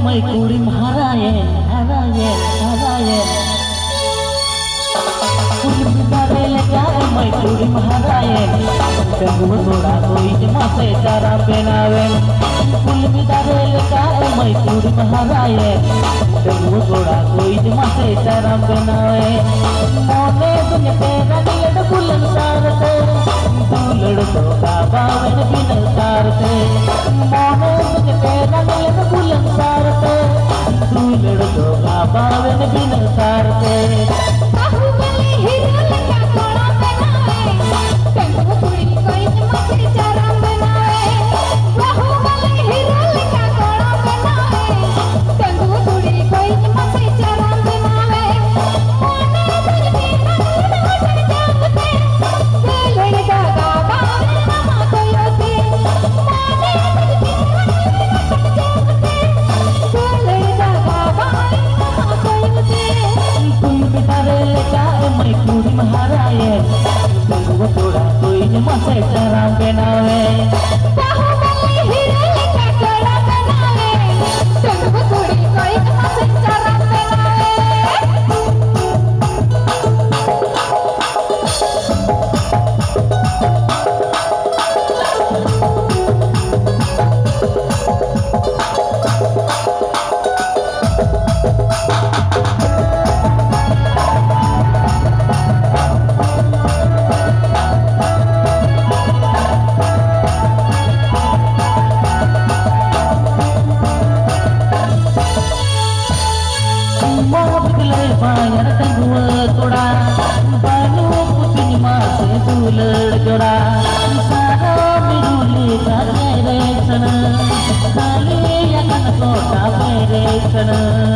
Mai kurim haraye, haraye, haraye. Kurim bidare lega, mai kurim haraye. Tenggu thoda koi jama se cara penawe. Kurim bidare lega, mai kurim haraye. Tenggu thoda koi jama se cara penawe. Mone dunya tera nilad bulan sarate. Dulad to kabawen bin sarate. Mone dunya tera nilad bulan sarate. Dulad to kabawen bin sarate. Baahubali hero लगा कोड़ा बनाए कंगू कुड़ी कोई जमा से चारा बनाए Baahubali hero लगा कोड़ा बनाए कंगू कुड़ी कोई जमा से चारा बनाए मोने तुझ पे नजर जागते दिल लगा बाबा मामा को योते मोने तुझ पे नजर जागते दिल लगा बाबा मामा को योते Mai kurim haraye, tenggu thoda koi jama se cara penawe. Baahubali hero लगा कोड़ा बनाए कंगू कुड़ी कोई जमा से चारा बनाए Bayar tenggu thoda, banu putih mas dulad joda. Sara miruli kare sana, kali akan kota mere sana.